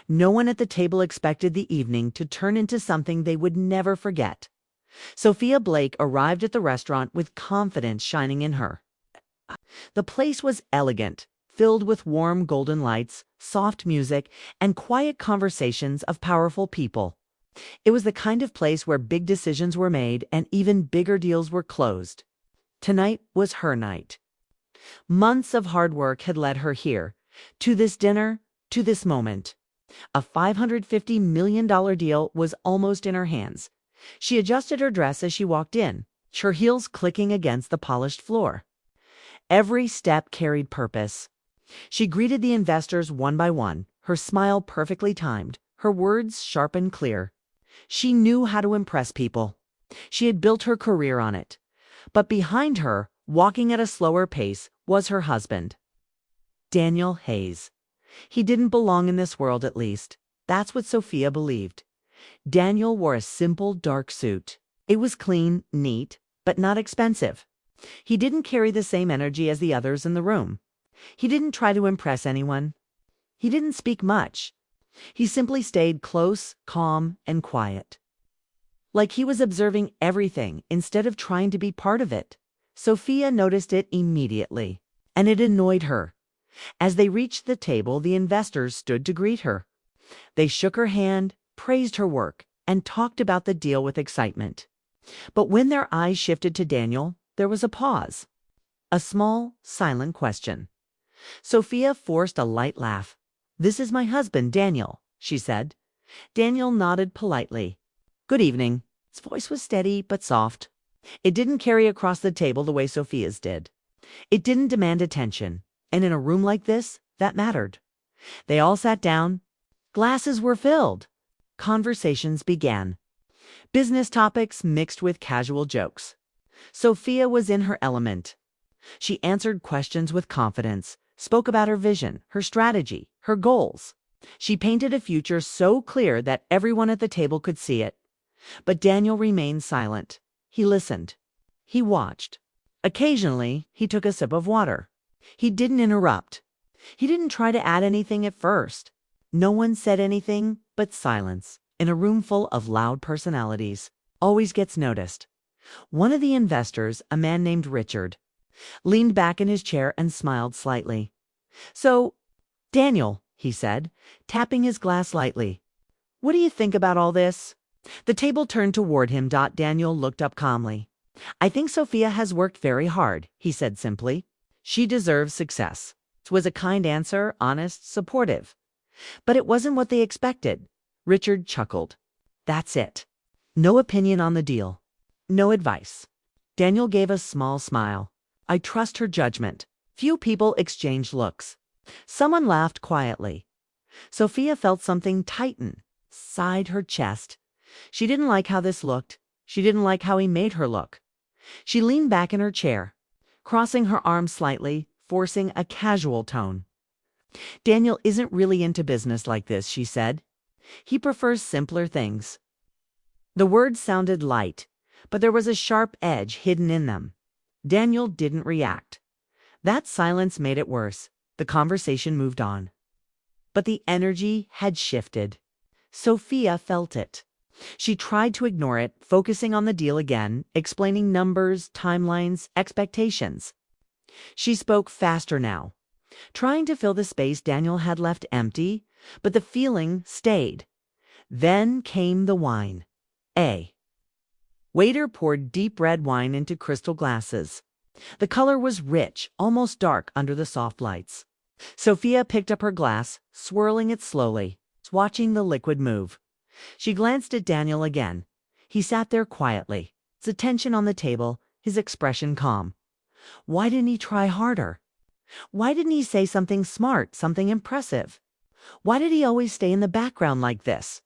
No one at the table expected the evening to turn into something they would never forget. Sophia Blake arrived at the restaurant with confidence shining in her. The place was elegant, filled with warm golden lights, soft music, and quiet conversations of powerful people. It was the kind of place where big decisions were made and even bigger deals were closed. Tonight was her night. Months of hard work had led her here, to this dinner, to this moment. A $550 million deal was almost in her hands. She adjusted her dress as she walked in, her heels clicking against the polished floor. Every step carried purpose. She greeted the investors one by one, her smile perfectly timed, her words sharp and clear. She knew how to impress people. She had built her career on it. But behind her, walking at a slower pace, was her husband, Daniel Hayes. He didn't belong in this world, at least. That's what Sophia believed. Daniel wore a simple, dark suit. It was clean, neat, but not expensive. He didn't carry the same energy as the others in the room. He didn't try to impress anyone. He didn't speak much. He simply stayed close, calm, and quiet. Like he was observing everything instead of trying to be part of it. Sophia noticed it immediately, and it annoyed her. As they reached the table, the investors stood to greet her. They shook her hand, praised her work, and talked about the deal with excitement. But when their eyes shifted to Daniel, there was a pause. A small, silent question. Sophia forced a light laugh. "This is my husband, Daniel," she said. Daniel nodded politely. "Good evening." His voice was steady but soft. It didn't carry across the table the way Sophia's did. It didn't demand attention, and in a room like this, that mattered. They all sat down. Glasses were filled. Conversations began. Business topics mixed with casual jokes. Sophia was in her element. She answered questions with confidence, spoke about her vision, her strategy, her goals. She painted a future so clear that everyone at the table could see it. But Daniel remained silent. He listened. He watched. Occasionally, he took a sip of water. He didn't interrupt. He didn't try to add anything at first. No one said anything, but silence, in a room full of loud personalities, always gets noticed. One of the investors, a man named Richard, leaned back in his chair and smiled slightly. "So, Daniel," he said, tapping his glass lightly, "what do you think about all this?" The table turned toward him. Daniel looked up calmly. "I think Sophia has worked very hard," he said simply. "She deserves success." It was a kind answer, honest, supportive. But it wasn't what they expected. Richard chuckled. "That's it. No opinion on the deal. No advice." Daniel gave a small smile. "I trust her judgment." Few people exchanged looks. Someone laughed quietly. Sophia felt something tighten, side her chest. She didn't like how this looked. She didn't like how he made her look. She leaned back in her chair, crossing her arms slightly, forcing a casual tone. "Daniel isn't really into business like this," she said. "He prefers simpler things." The words sounded light, but there was a sharp edge hidden in them. Daniel didn't react. That silence made it worse. The conversation moved on. But the energy had shifted. Sophia felt it. She tried to ignore it, focusing on the deal again, explaining numbers, timelines, expectations. She spoke faster now, trying to fill the space Daniel had left empty, but the feeling stayed. Then came the wine. Waiter poured deep red wine into crystal glasses. The color was rich, almost dark under the soft lights. Sophia picked up her glass, swirling it slowly, watching the liquid move. She glanced at Daniel again. He sat there quietly, his attention on the table, his expression calm. Why didn't he try harder? Why didn't he say something smart, something impressive? Why did he always stay in the background like this?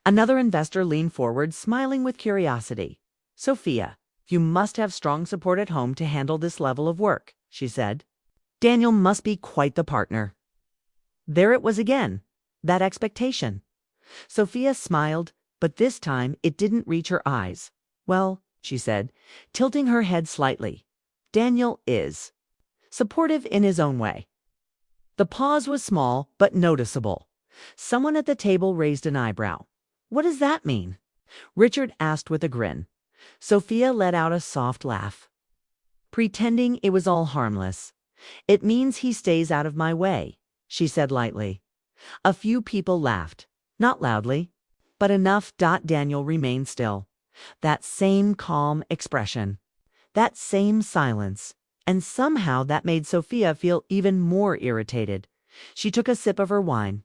Another investor leaned forward, smiling with curiosity. "Sophia, you must have strong support at home to handle this level of work," she said. "Daniel must be quite the partner." There it was again, that expectation. Sophia smiled, but this time it didn't reach her eyes. "Well," she said, tilting her head slightly, "Daniel is supportive in his own way." The pause was small but noticeable. Someone at the table raised an eyebrow. What does that mean? Richard asked with a grin. Sophia let out a soft laugh, pretending it was all harmless. It means he stays out of my way, she said lightly. A few people laughed, not loudly, but enough. Daniel remained still. That same calm expression, that same silence, and somehow that made Sophia feel even more irritated. She took a sip of her wine,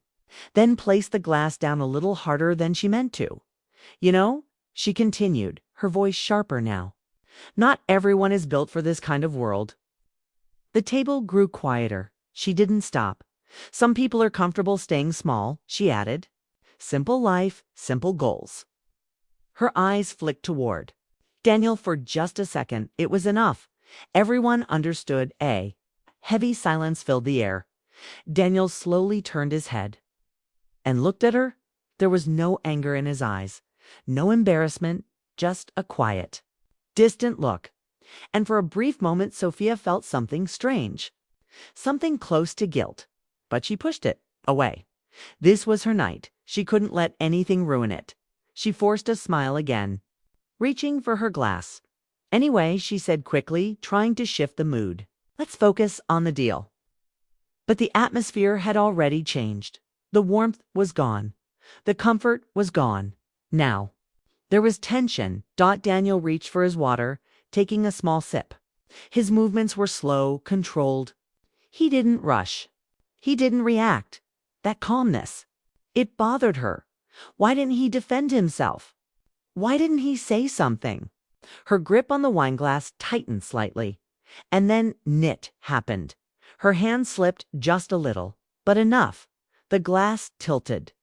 then placed the glass down a little harder than she meant to. You know, she continued, her voice sharper now, not everyone is built for this kind of world. The table grew quieter. She didn't stop. Some people are comfortable staying small, she added. Simple life, simple goals. Her eyes flicked toward Daniel for just a second. It was enough. Everyone understood. A heavy silence filled the air. Daniel slowly turned his head and looked at her. There was no anger in his eyes, no embarrassment, just a quiet, distant look. And for a brief moment, Sophia felt something strange, something close to guilt, but she pushed it away. This was her night. She couldn't let anything ruin it. She forced a smile again, reaching for her glass. Anyway, she said quickly, trying to shift the mood. Let's focus on the deal. But the atmosphere had already changed. The warmth was gone. The comfort was gone. Now, there was tension. Daniel reached for his water, taking a small sip. His movements were slow, controlled. He didn't rush. He didn't react. That calmness, it bothered her. Why didn't he defend himself? Why didn't he say something? Her grip on the wineglass tightened slightly, and then knit happened. Her hand slipped just a little, but enough. The glass tilted,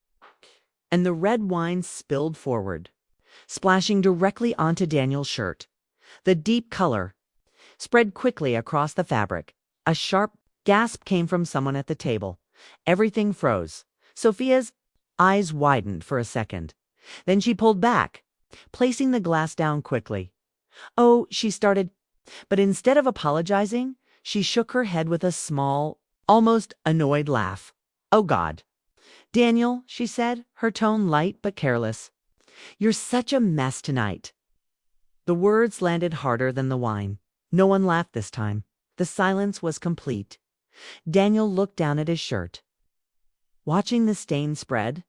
and the red wine spilled forward, splashing directly onto Daniel's shirt. The deep color spread quickly across the fabric. A sharp gasp came from someone at the table. Everything froze. Sophia's eyes widened for a second. Then she pulled back, placing the glass down quickly. Oh, she started, but instead of apologizing, she shook her head with a small, almost annoyed laugh. Oh, God. Daniel, she said, her tone light but careless. You're such a mess tonight. The words landed harder than the wine. No one laughed this time. The silence was complete. Daniel looked down at his shirt, watching the stain spread.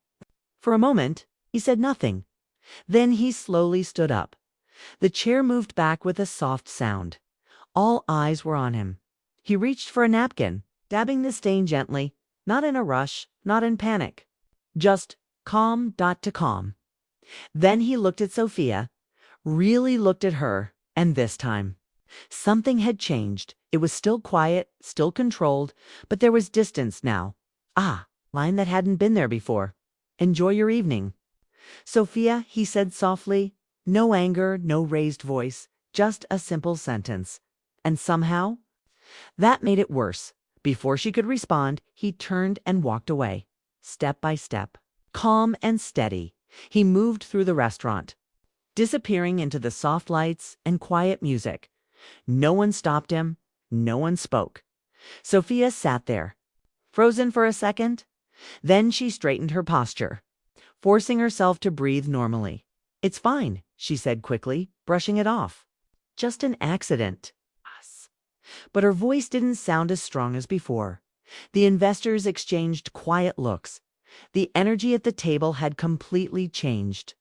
For a moment, he said nothing. Then he slowly stood up. The chair moved back with a soft sound. All eyes were on him. He reached for a napkin, dabbing the stain gently, not in a rush, not in panic. Just calm. To calm. Then he looked at Sophia, really looked at her, and this time, something had changed. It was still quiet, still controlled, but there was distance now. Line that hadn't been there before. Enjoy your evening. Sophia, he said softly, no anger, no raised voice, just a simple sentence. And somehow, that made it worse. Before she could respond, he turned and walked away, step by step, calm and steady. He moved through the restaurant, disappearing into the soft lights and quiet music. No one stopped him. No one spoke. Sophia sat there, frozen for a second. Then she straightened her posture, forcing herself to breathe normally. It's fine, she said quickly, brushing it off. Just an accident. But her voice didn't sound as strong as before. The investors exchanged quiet looks. The energy at the table had completely changed.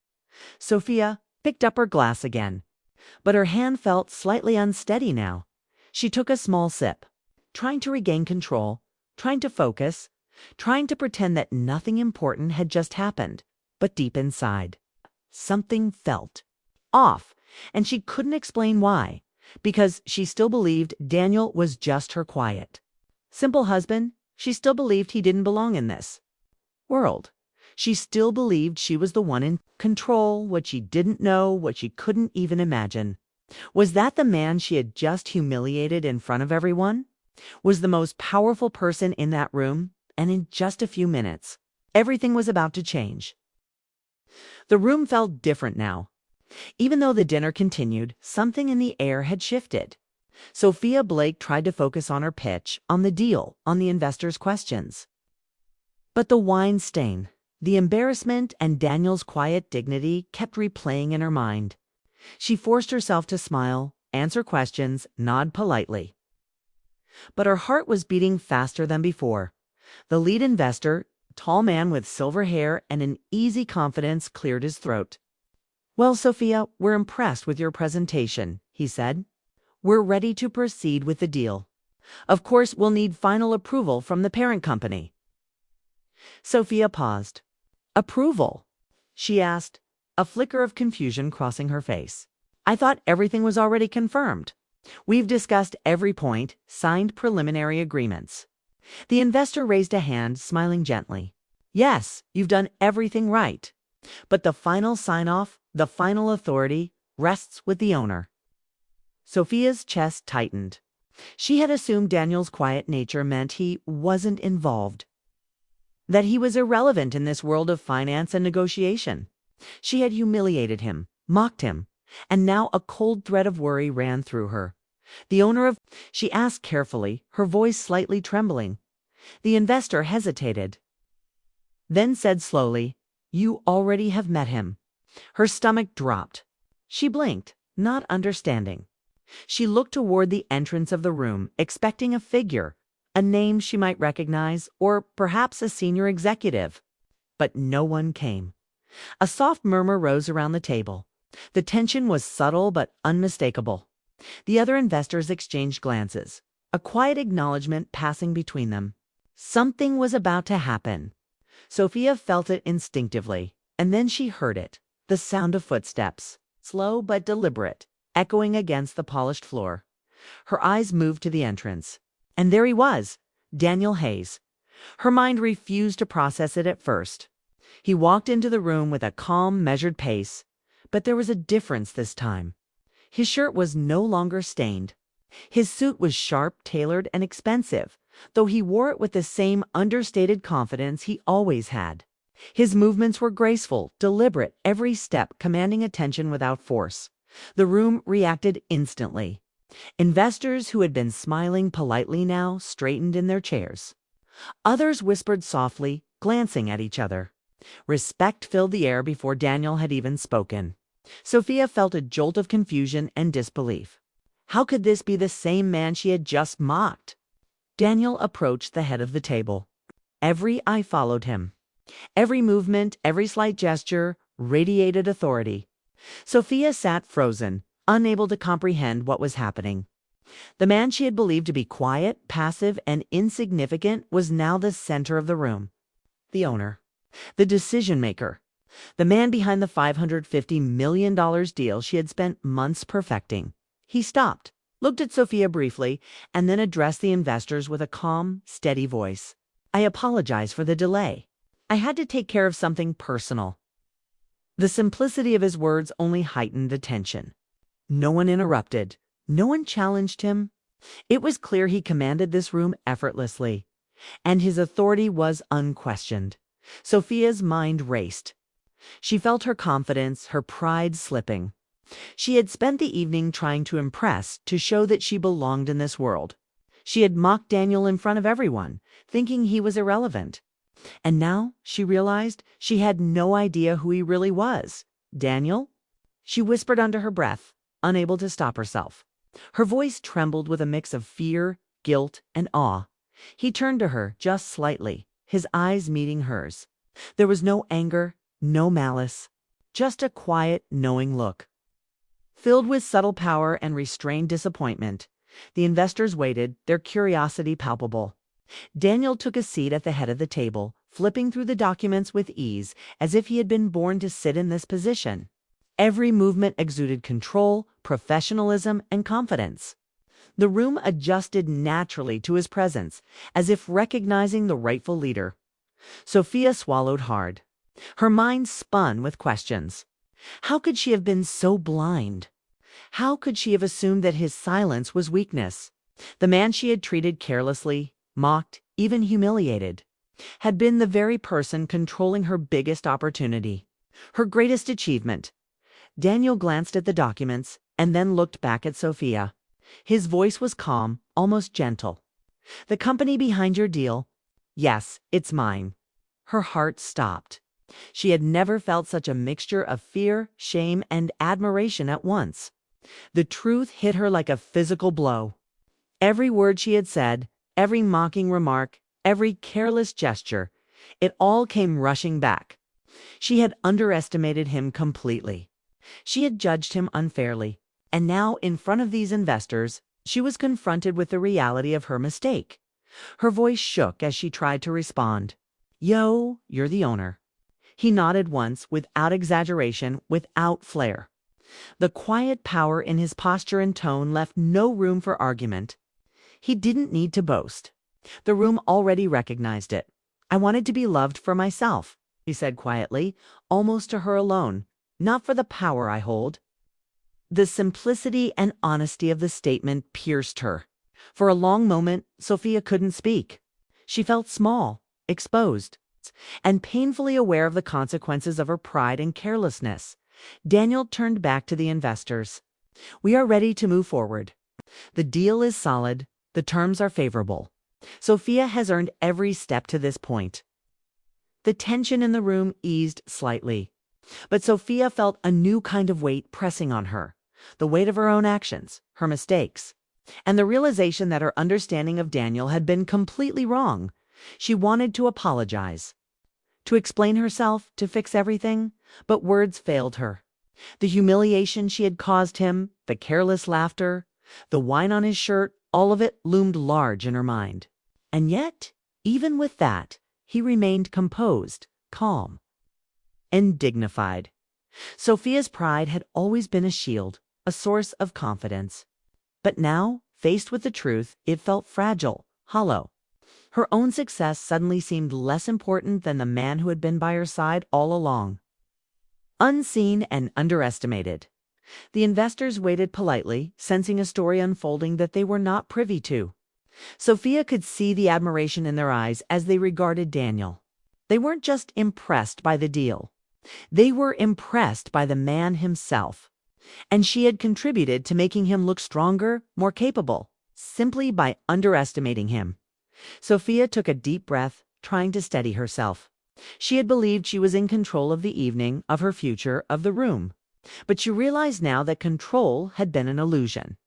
Sophia picked up her glass again, but her hand felt slightly unsteady now. She took a small sip, trying to regain control, trying to focus, trying to pretend that nothing important had just happened. But deep inside, something felt off, and she couldn't explain why, because she still believed Daniel was just her quiet, simple husband. She still believed he didn't belong in this world. She still believed she was the one in control, what she didn't know, what she couldn't even imagine. Was that the man she had just humiliated in front of everyone? Was the most powerful person in that room? And in just a few minutes, everything was about to change. The room felt different now. Even though the dinner continued, something in the air had shifted. Sophia Blake tried to focus on her pitch, on the deal, on the investors' questions. But the wine stain, the embarrassment, and Daniel's quiet dignity kept replaying in her mind. She forced herself to smile, answer questions, nod politely. But her heart was beating faster than before. The lead investor, a tall man with silver hair and an easy confidence, cleared his throat. "Well, Sophia, we're impressed with your presentation," he said. "We're ready to proceed with the deal. Of course, we'll need final approval from the parent company." Sophia paused. "Approval?" she asked, a flicker of confusion crossing her face. "I thought everything was already confirmed. We've discussed every point, signed preliminary agreements." The investor raised a hand, smiling gently. "Yes, you've done everything right. But the final sign-off, the final authority, rests with the owner." Sophia's chest tightened. She had assumed Daniel's quiet nature meant he wasn't involved, that he was irrelevant in this world of finance and negotiation. She had humiliated him, mocked him, and now a cold thread of worry ran through her. "The owner of—" she asked carefully, her voice slightly trembling. The investor hesitated, then said slowly, "You already have met him." Her stomach dropped. She blinked, not understanding. She looked toward the entrance of the room, expecting a figure, a name she might recognize, or perhaps a senior executive. But no one came. A soft murmur rose around the table. The tension was subtle but unmistakable. The other investors exchanged glances, a quiet acknowledgement passing between them. Something was about to happen. Sophia felt it instinctively, and then she heard it, the sound of footsteps, slow but deliberate, echoing against the polished floor. Her eyes moved to the entrance. And there he was, Daniel Hayes. Her mind refused to process it at first. He walked into the room with a calm, measured pace, but there was a difference this time. His shirt was no longer stained. His suit was sharp, tailored, and expensive, though he wore it with the same understated confidence he always had. His movements were graceful, deliberate, every step commanding attention without force. The room reacted instantly. Investors who had been smiling politely now straightened in their chairs. Others whispered softly, glancing at each other. Respect filled the air before Daniel had even spoken. Sophia felt a jolt of confusion and disbelief. How could this be the same man she had just mocked? Daniel approached the head of the table. Every eye followed him. Every movement, every slight gesture radiated authority. Sophia sat frozen, unable to comprehend what was happening. The man she had believed to be quiet, passive, and insignificant was now the center of the room. The owner. The decision-maker. The man behind the $550 million deal she had spent months perfecting. He stopped, looked at Sophia briefly, and then addressed the investors with a calm, steady voice. "I apologize for the delay. I had to take care of something personal." The simplicity of his words only heightened the tension. No one interrupted. No one challenged him. It was clear he commanded this room effortlessly, and his authority was unquestioned. Sophia's mind raced. She felt her confidence, her pride slipping. She had spent the evening trying to impress, to show that she belonged in this world. She had mocked Daniel in front of everyone, thinking he was irrelevant. And now, she realized, she had no idea who he really was. "Daniel?" She whispered under her breath, unable to stop herself. Her voice trembled with a mix of fear, guilt, and awe. He turned to her, just slightly, his eyes meeting hers. There was no anger, no malice, just a quiet, knowing look. Filled with subtle power and restrained disappointment, the investors waited, their curiosity palpable. Daniel took a seat at the head of the table, flipping through the documents with ease, as if he had been born to sit in this position. Every movement exuded control, professionalism, and confidence. The room adjusted naturally to his presence, as if recognizing the rightful leader. Sophia swallowed hard. Her mind spun with questions. How could she have been so blind? How could she have assumed that his silence was weakness? The man she had treated carelessly, mocked, even humiliated, had been the very person controlling her biggest opportunity, her greatest achievement. Daniel glanced at the documents and then looked back at Sophia. His voice was calm, almost gentle. "The company behind your deal? Yes, it's mine. Her heart stopped. She had never felt such a mixture of fear, shame, and admiration at once. The truth hit her like a physical blow. Every word she had said, every mocking remark, every careless gesture, it all came rushing back. She had underestimated him completely. She had judged him unfairly, and now, in front of these investors, she was confronted with the reality of her mistake. Her voice shook as she tried to respond. "Yo, you're the owner." He nodded once, without exaggeration, without flair. The quiet power in his posture and tone left no room for argument. He didn't need to boast. The room already recognized it. "I wanted to be loved for myself," he said quietly, almost to her alone, "not for the power I hold." The simplicity and honesty of the statement pierced her. For a long moment, Sophia couldn't speak. She felt small, exposed, and painfully aware of the consequences of her pride and carelessness. Daniel turned back to the investors. "We are ready to move forward. The deal is solid. The terms are favorable. Sophia has earned every step to this point." The tension in the room eased slightly, but Sophia felt a new kind of weight pressing on her. The weight of her own actions, her mistakes, and the realization that her understanding of Daniel had been completely wrong. She wanted to apologize, to explain herself, to fix everything, but words failed her. The humiliation she had caused him, the careless laughter, the wine on his shirt, all of it loomed large in her mind. And yet, even with that, he remained composed, calm, and dignified. Sophia's pride had always been a shield, a source of confidence. But now, faced with the truth, it felt fragile, hollow. Her own success suddenly seemed less important than the man who had been by her side all along. Unseen and underestimated. The investors waited politely, sensing a story unfolding that they were not privy to. Sophia could see the admiration in their eyes as they regarded Daniel. They weren't just impressed by the deal. They were impressed by the man himself. And she had contributed to making him look stronger, more capable, simply by underestimating him. Sophia took a deep breath, trying to steady herself. She had believed she was in control of the evening, of her future, of the room. But she realized now that control had been an illusion.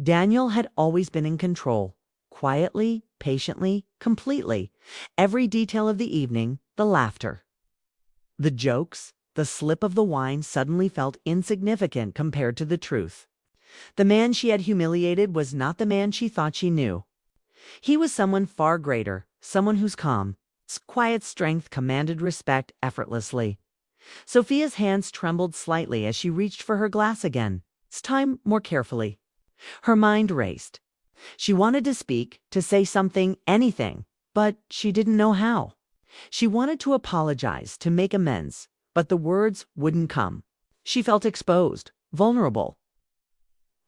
Daniel had always been in control, quietly, patiently, completely. Every detail of the evening, the laughter, the jokes, the slip of the wine suddenly felt insignificant compared to the truth. The man she had humiliated was not the man she thought she knew. He was someone far greater, someone whose calm, quiet strength commanded respect effortlessly. Sophia's hands trembled slightly as she reached for her glass again, this time more carefully. Her mind raced. She wanted to speak, to say something, anything, but she didn't know how. She wanted to apologize, to make amends, but the words wouldn't come. She felt exposed, vulnerable.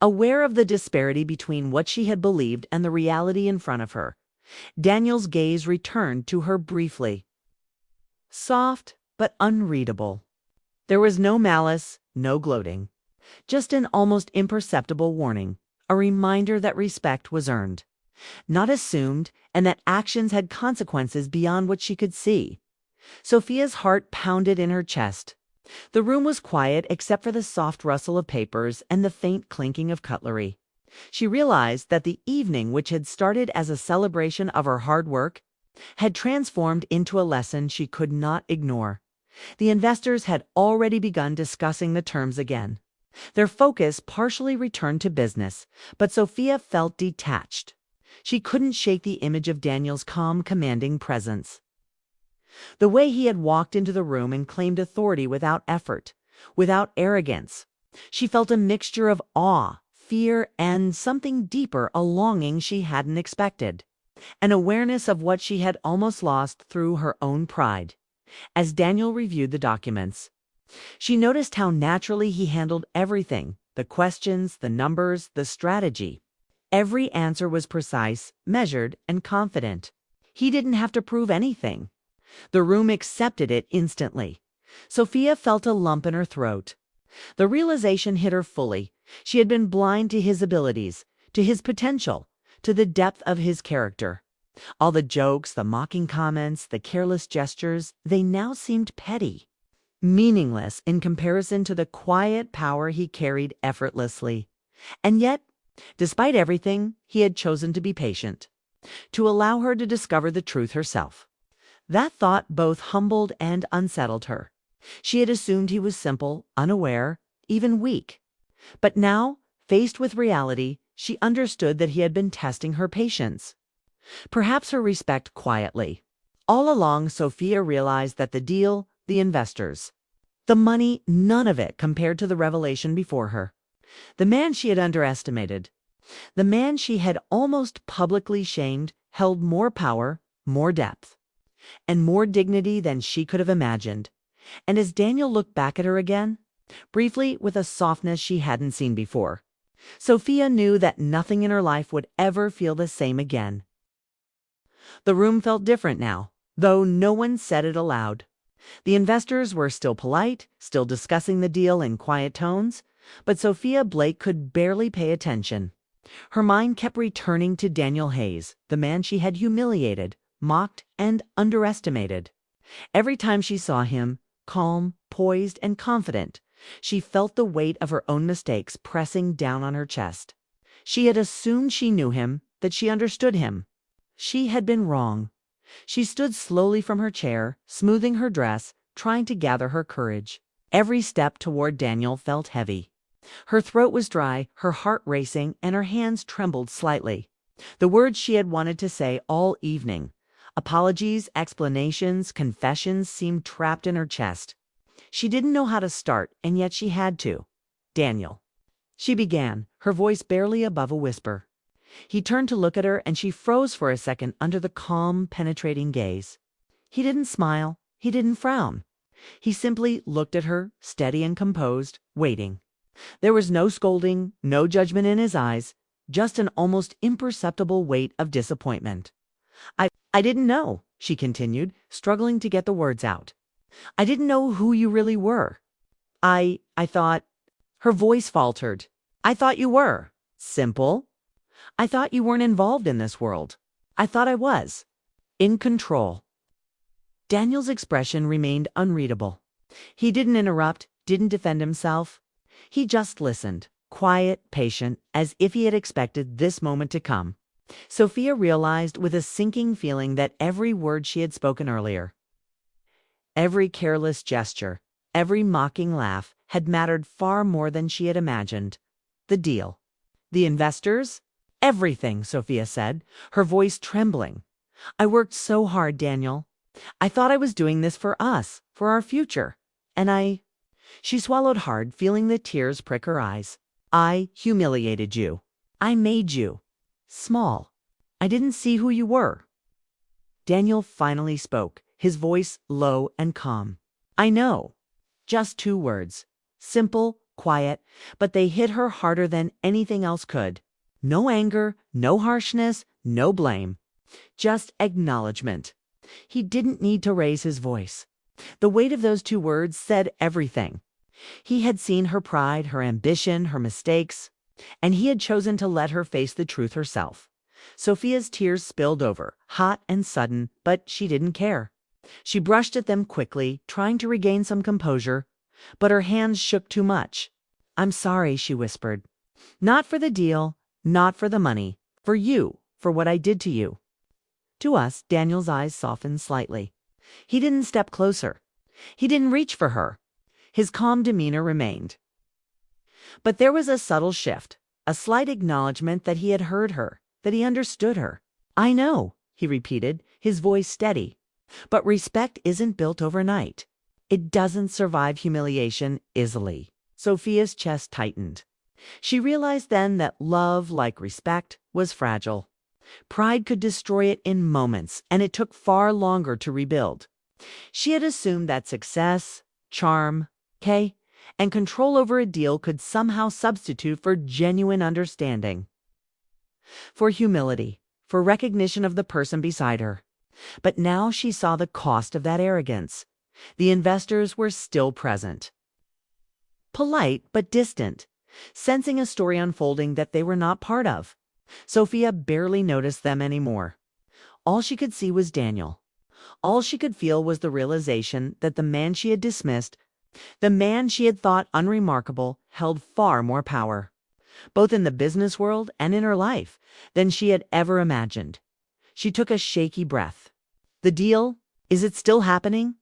Aware of the disparity between what she had believed and the reality in front of her, Daniel's gaze returned to her briefly. Soft, but unreadable. There was no malice, no gloating. Just an almost imperceptible warning, a reminder that respect was earned, not assumed, and that actions had consequences beyond what she could see. Sophia's heart pounded in her chest. The room was quiet except for the soft rustle of papers and the faint clinking of cutlery. She realized that the evening, which had started as a celebration of her hard work, had transformed into a lesson she could not ignore. The investors had already begun discussing the terms again. Their focus partially returned to business, but Sophia felt detached. She couldn't shake the image of Daniel's calm, commanding presence. The way he had walked into the room and claimed authority without effort, without arrogance. She felt a mixture of awe, fear, and something deeper, a longing she hadn't expected. An awareness of what she had almost lost through her own pride. As Daniel reviewed the documents, she noticed how naturally he handled everything, the questions, the numbers, the strategy. Every answer was precise, measured, and confident. He didn't have to prove anything. The room accepted it instantly. Sophia felt a lump in her throat. The realization hit her fully. She had been blind to his abilities, to his potential, to the depth of his character. All the jokes, the mocking comments, the careless gestures, they now seemed petty, meaningless in comparison to the quiet power he carried effortlessly. And yet, despite everything, he had chosen to be patient, to allow her to discover the truth herself. That thought both humbled and unsettled her. She had assumed he was simple, unaware, even weak. But now, faced with reality, she understood that he had been testing her patience. Perhaps her respect quietly. All along, Sophia realized that the deal, the investors, the money, none of it compared to the revelation before her. The man she had underestimated, the man she had almost publicly shamed, held more power, more depth, and more dignity than she could have imagined. And as Daniel looked back at her again, briefly with a softness she hadn't seen before, Sophia knew that nothing in her life would ever feel the same again. The room felt different now, though no one said it aloud. The investors were still polite, still discussing the deal in quiet tones, but Sophia Blake could barely pay attention. Her mind kept returning to Daniel Hayes, the man she had humiliated, mocked, and underestimated. Every time she saw him, calm, poised, and confident, she felt the weight of her own mistakes pressing down on her chest. She had assumed she knew him, that she understood him. She had been wrong. She stood slowly from her chair, smoothing her dress, trying to gather her courage. Every step toward Daniel felt heavy. Her throat was dry, her heart racing, and her hands trembled slightly. The words she had wanted to say all evening, apologies, explanations, confessions, seemed trapped in her chest. She didn't know how to start, and yet she had to. Daniel. She began, her voice barely above a whisper. He turned to look at her, and she froze for a second under the calm, penetrating gaze. He didn't smile. He didn't frown. He simply looked at her, steady and composed, waiting. There was no scolding, no judgment in his eyes, just an almost imperceptible weight of disappointment. I didn't know, she continued, struggling to get the words out. I didn't know who you really were. I thought, her voice faltered. I thought you were simple. I thought you weren't involved in this world. I thought I was in control. Daniel's expression remained unreadable. He didn't interrupt, didn't defend himself. He just listened, quiet, patient, as if he had expected this moment to come. Sophia realized with a sinking feeling that every word she had spoken earlier, every careless gesture, every mocking laugh had mattered far more than she had imagined. The deal, the investors, everything, Sophia said, her voice trembling. I worked so hard, Daniel. I thought I was doing this for us, for our future. And She swallowed hard, feeling the tears prick her eyes. I humiliated you. I made you small. I didn't see who you were. Daniel finally spoke, his voice low and calm. I know. Just 2 words. Simple, quiet, but they hit her harder than anything else could. No anger, no harshness, no blame. Just acknowledgement. He didn't need to raise his voice. The weight of those 2 words said everything. He had seen her pride, her ambition, her mistakes, and he had chosen to let her face the truth herself. Sophia's tears spilled over, hot and sudden, but she didn't care. She brushed at them quickly, trying to regain some composure, but her hands shook too much. I'm sorry, she whispered. Not for the deal, not for the money, for you, for what I did to you. To us, Daniel's eyes softened slightly. He didn't step closer. He didn't reach for her. His calm demeanor remained. But there was a subtle shift, a slight acknowledgement that he had heard her, that he understood her. I know, he repeated, his voice steady. But respect isn't built overnight. It doesn't survive humiliation easily. Sophia's chest tightened. She realized then that love, like respect, was fragile. Pride could destroy it in moments, and it took far longer to rebuild. She had assumed that success, charm, and control over a deal could somehow substitute for genuine understanding, for humility, for recognition of the person beside her. But now she saw the cost of that arrogance. The investors were still present. Polite but distant, sensing a story unfolding that they were not part of. Sophia barely noticed them anymore. All she could see was Daniel. All she could feel was the realization that the man she had dismissed, the man she had thought unremarkable, held far more power, both in the business world and in her life, than she had ever imagined. She took a shaky breath. The deal? Is it still happening?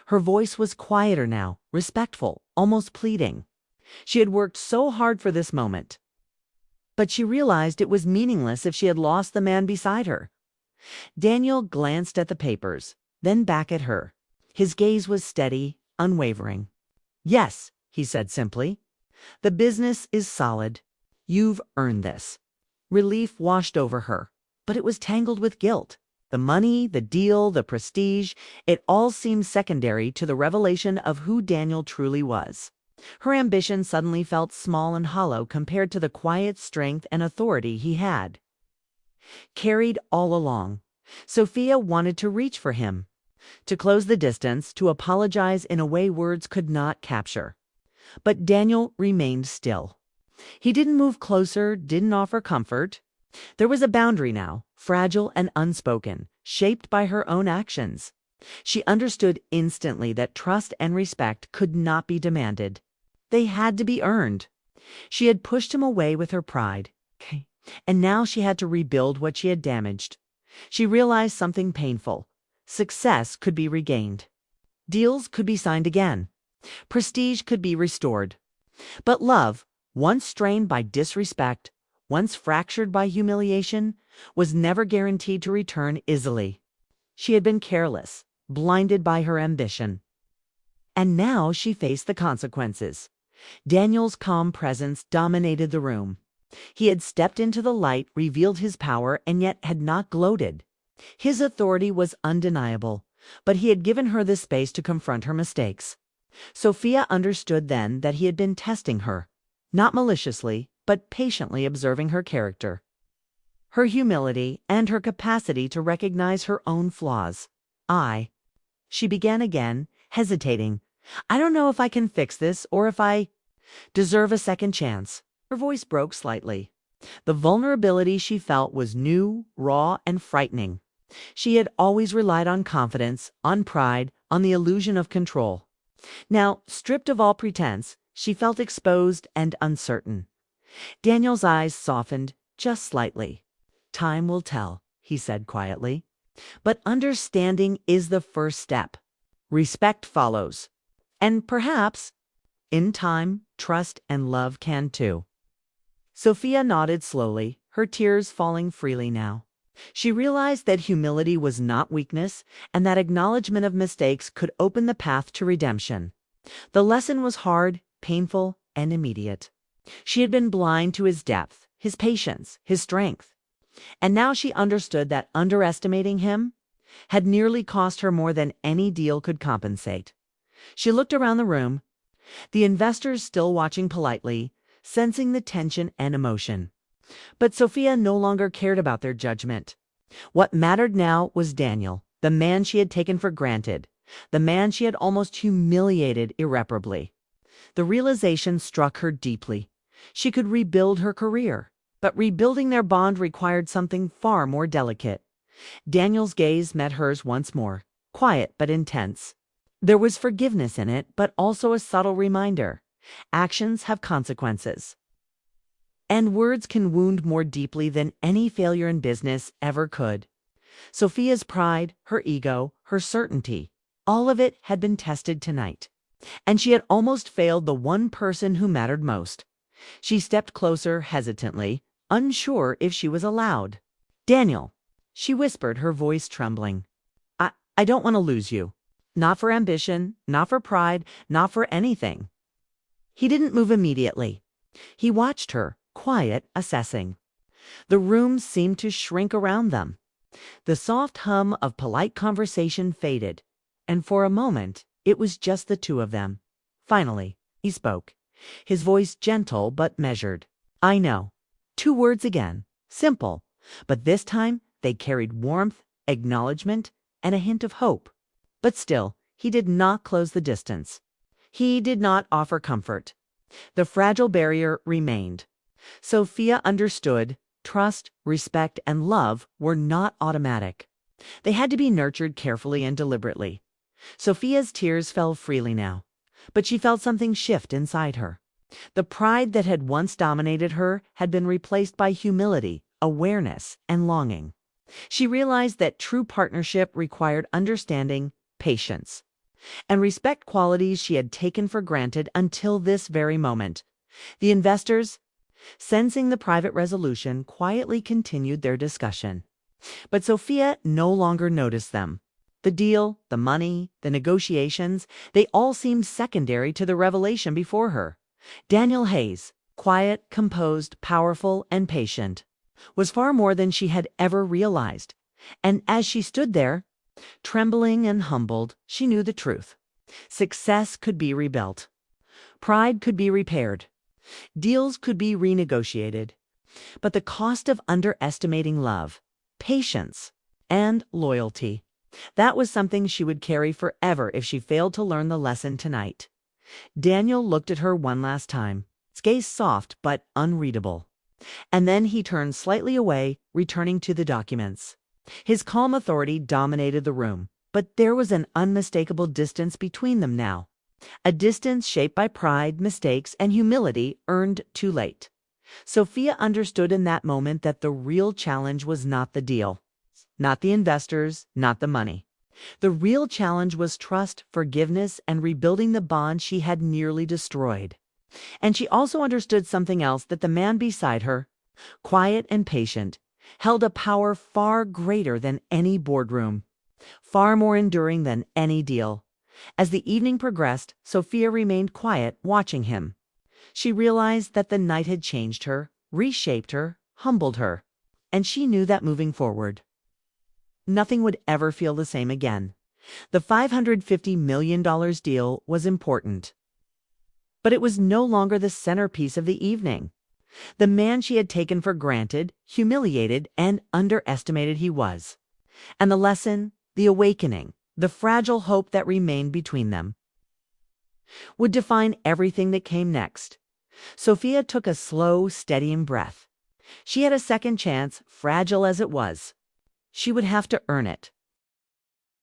Her voice was quieter now, respectful, almost pleading. She had worked so hard for this moment. But she realized it was meaningless if she had lost the man beside her. Daniel glanced at the papers, then back at her. His gaze was steady, unwavering. "Yes," he said simply. "The business is solid. You've earned this." Relief washed over her, but it was tangled with guilt. The money, the deal, the prestige, it all seemed secondary to the revelation of who Daniel truly was. Her ambition suddenly felt small and hollow compared to the quiet strength and authority he had carried all along. Sophia wanted to reach for him, to close the distance, to apologize in a way words could not capture. But Daniel remained still. He didn't move closer, didn't offer comfort. There was a boundary now, fragile and unspoken, shaped by her own actions. She understood instantly that trust and respect could not be demanded. They had to be earned. She had pushed him away with her pride, and now she had to rebuild what she had damaged. She realized something painful. Success could be regained. Deals could be signed again. Prestige could be restored. But love, once strained by disrespect, once fractured by humiliation, was never guaranteed to return easily. She had been careless, blinded by her ambition. And now she faced the consequences. Daniel's calm presence dominated the room. He had stepped into the light, revealed his power, and yet had not gloated. His authority was undeniable, but he had given her the space to confront her mistakes. Sophia understood then that he had been testing her, not maliciously, but patiently observing her character, her humility, and her capacity to recognize her own flaws. She began again, hesitating. "I don't know if I can fix this or if I deserve a second chance." Her voice broke slightly. The vulnerability she felt was new, raw, and frightening. She had always relied on confidence, on pride, on the illusion of control. Now, stripped of all pretense, she felt exposed and uncertain. Daniel's eyes softened just slightly. "Time will tell," he said quietly. "But understanding is the first step. Respect follows. And perhaps, in time, trust and love can too." Sophia nodded slowly, her tears falling freely now. She realized that humility was not weakness, and that acknowledgement of mistakes could open the path to redemption. The lesson was hard, painful, and immediate. She had been blind to his depth, his patience, his strength. And now she understood that underestimating him had nearly cost her more than any deal could compensate. She looked around the room, the investors still watching politely, sensing the tension and emotion. But Sophia no longer cared about their judgment. What mattered now was Daniel, the man she had taken for granted, the man she had almost humiliated irreparably. The realization struck her deeply. She could rebuild her career, but rebuilding their bond required something far more delicate. Daniel's gaze met hers once more, quiet but intense. There was forgiveness in it, but also a subtle reminder. Actions have consequences. And words can wound more deeply than any failure in business ever could. Sophia's pride, her ego, her certainty, all of it had been tested tonight. And she had almost failed the one person who mattered most. She stepped closer hesitantly, unsure if she was allowed. "Daniel," she whispered, her voice trembling. I don't want to lose you. Not for ambition, not for pride, not for anything." He didn't move immediately. He watched her, quiet, assessing. The room seemed to shrink around them. The soft hum of polite conversation faded, and for a moment it was just the two of them. Finally, he spoke, his voice gentle but measured. "I know." 2 words again, simple, but this time they carried warmth, acknowledgement, and a hint of hope. But still, he did not close the distance. He did not offer comfort. The fragile barrier remained. Sophia understood trust, respect, and love were not automatic. They had to be nurtured carefully and deliberately. Sophia's tears fell freely now, but she felt something shift inside her. The pride that had once dominated her had been replaced by humility, awareness, and longing. She realized that true partnership required understanding, patience, and respect, qualities she had taken for granted until this very moment. The investors, sensing the private resolution, quietly continued their discussion. But Sophia no longer noticed them. The deal, the money, the negotiations, they all seemed secondary to the revelation before her. Daniel Hayes, quiet, composed, powerful, and patient, was far more than she had ever realized. And as she stood there, trembling and humbled, she knew the truth. Success could be rebuilt. Pride could be repaired. Deals could be renegotiated. But the cost of underestimating love, patience, and loyalty, that was something she would carry forever if she failed to learn the lesson tonight. Daniel looked at her one last time, his gaze soft but unreadable. And then he turned slightly away, returning to the documents. His calm authority dominated the room, but there was an unmistakable distance between them now. A distance shaped by pride, mistakes, and humility earned too late. Sophia understood in that moment that the real challenge was not the deal, not the investors, not the money. The real challenge was trust, forgiveness, and rebuilding the bond she had nearly destroyed. And she also understood something else, that the man beside her, quiet and patient, held a power far greater than any boardroom, far more enduring than any deal. As the evening progressed, Sophia remained quiet, watching him. She realized that the night had changed her, reshaped her, humbled her, and she knew that moving forward, nothing would ever feel the same again. The $550 million deal was important, but it was no longer the centerpiece of the evening. The man she had taken for granted, humiliated, and underestimated he was. And the lesson, the awakening, the fragile hope that remained between them, would define everything that came next. Sophia took a slow, steadying breath. She had a second chance, fragile as it was. She would have to earn it.